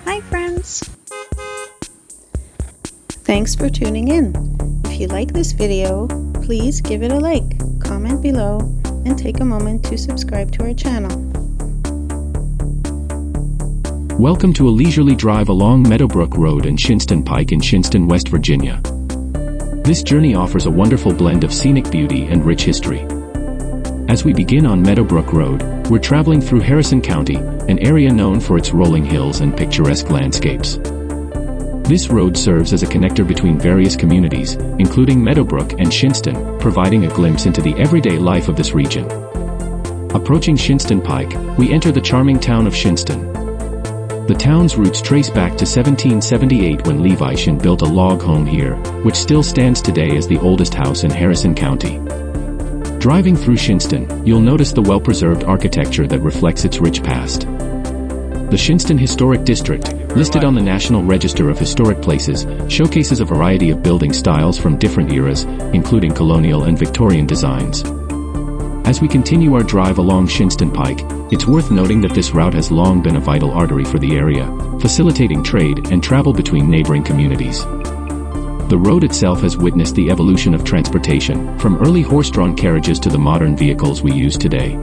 Hi friends! Thanks for tuning in. If you like this video, please give it a like, comment below, and take a moment to subscribe to our channel. Welcome to a leisurely drive along Meadowbrook Road and Shinnston Pike in Shinnston, West Virginia. This journey offers a wonderful blend of scenic beauty and rich history. As we begin on Meadowbrook Road, we're traveling through Harrison County, an area known for its rolling hills and picturesque landscapes. This road serves as a connector between various communities, including Meadowbrook and Shinnston, providing a glimpse into the everyday life of this region. Approaching Shinnston Pike, we enter the charming town of Shinnston. The town's roots trace back to 1778 when Levi Shinn built a log home here, which still stands today as the oldest house in Harrison County. Driving through Shinnston, you'll notice the well-preserved architecture that reflects its rich past. The Shinnston Historic District, listed on the National Register of Historic Places, showcases a variety of building styles from different eras, including colonial and Victorian designs. As we continue our drive along Shinnston Pike, it's worth noting that this route has long been a vital artery for the area, facilitating trade and travel between neighboring communities. The road itself has witnessed the evolution of transportation, from early horse-drawn carriages to the modern vehicles we use today.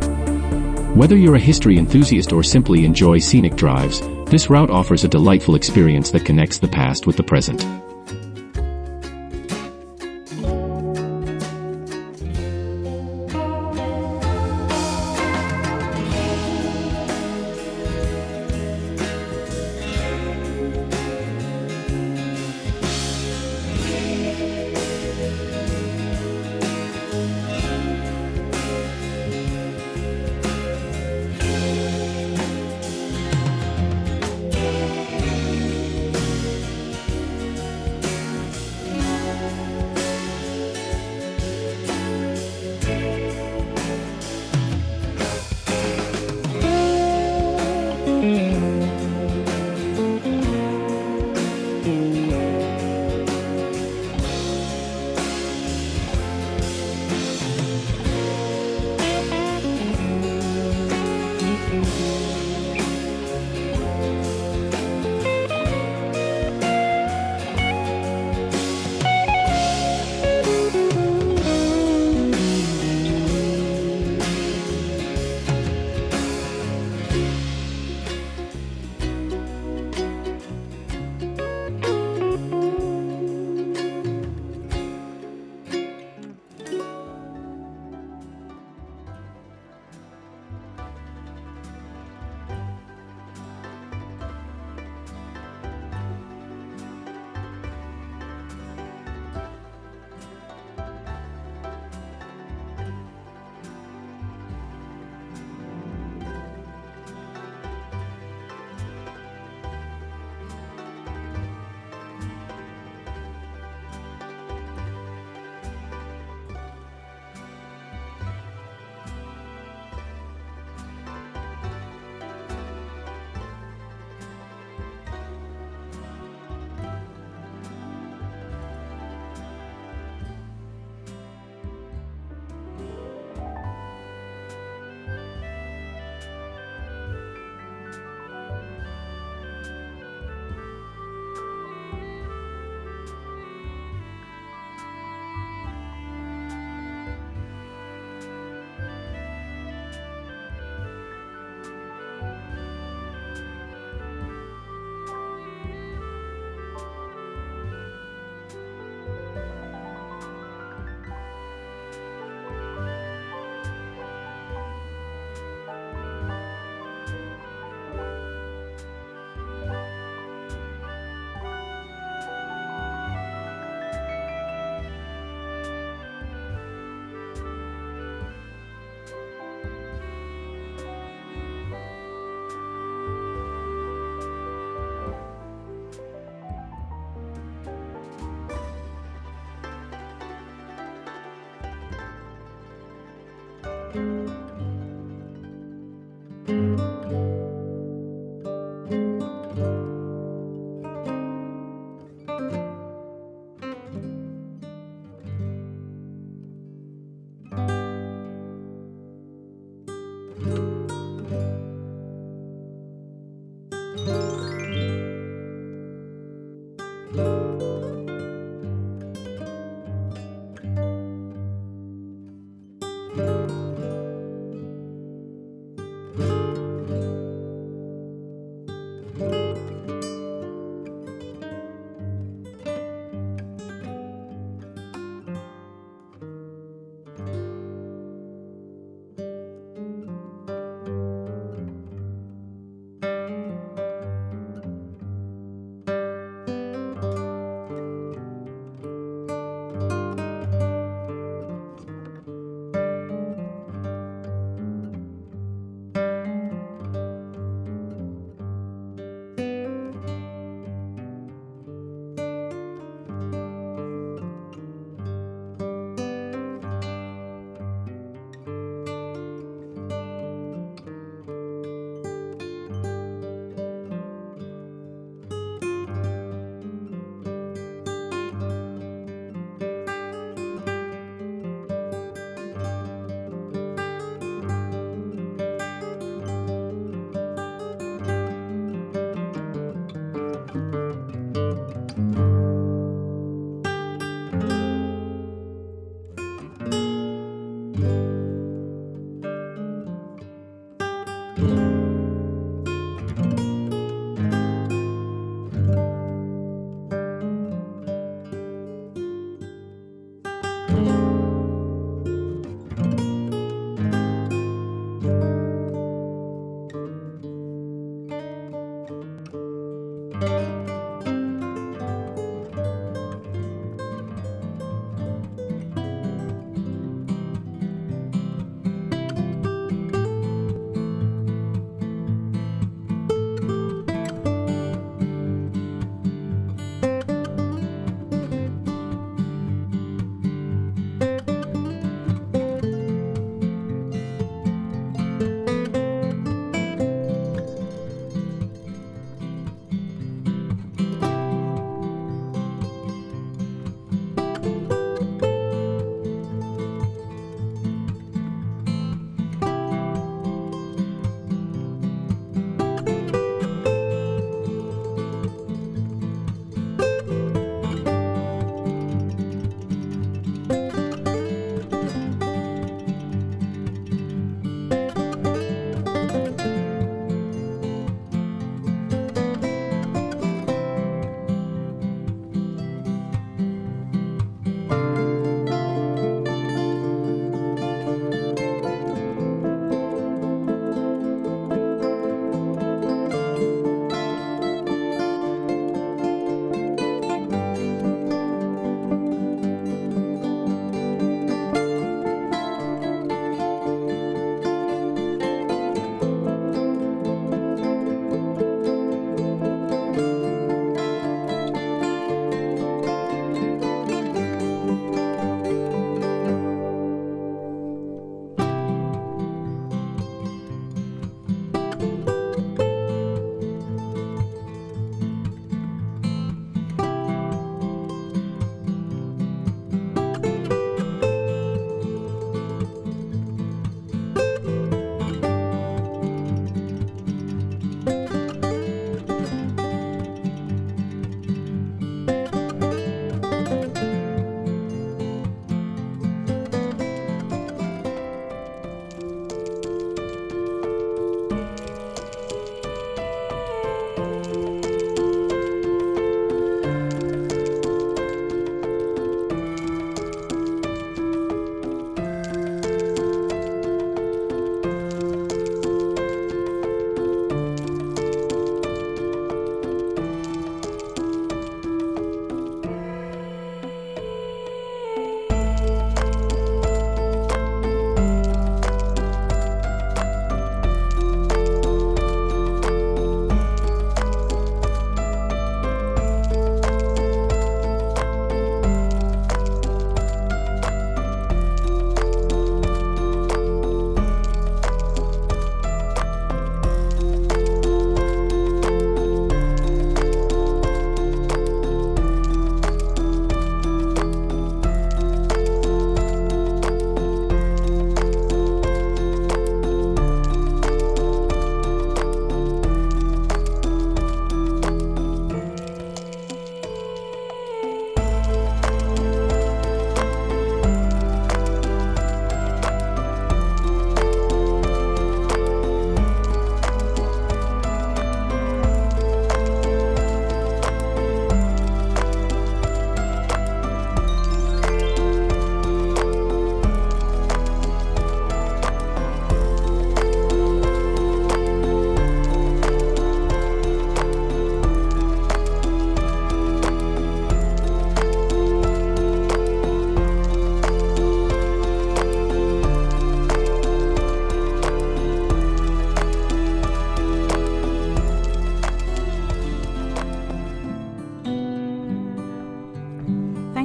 Whether you're a history enthusiast or simply enjoy scenic drives, this route offers a delightful experience that connects the past with the present.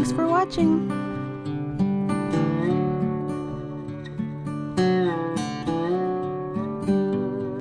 Thanks for watching!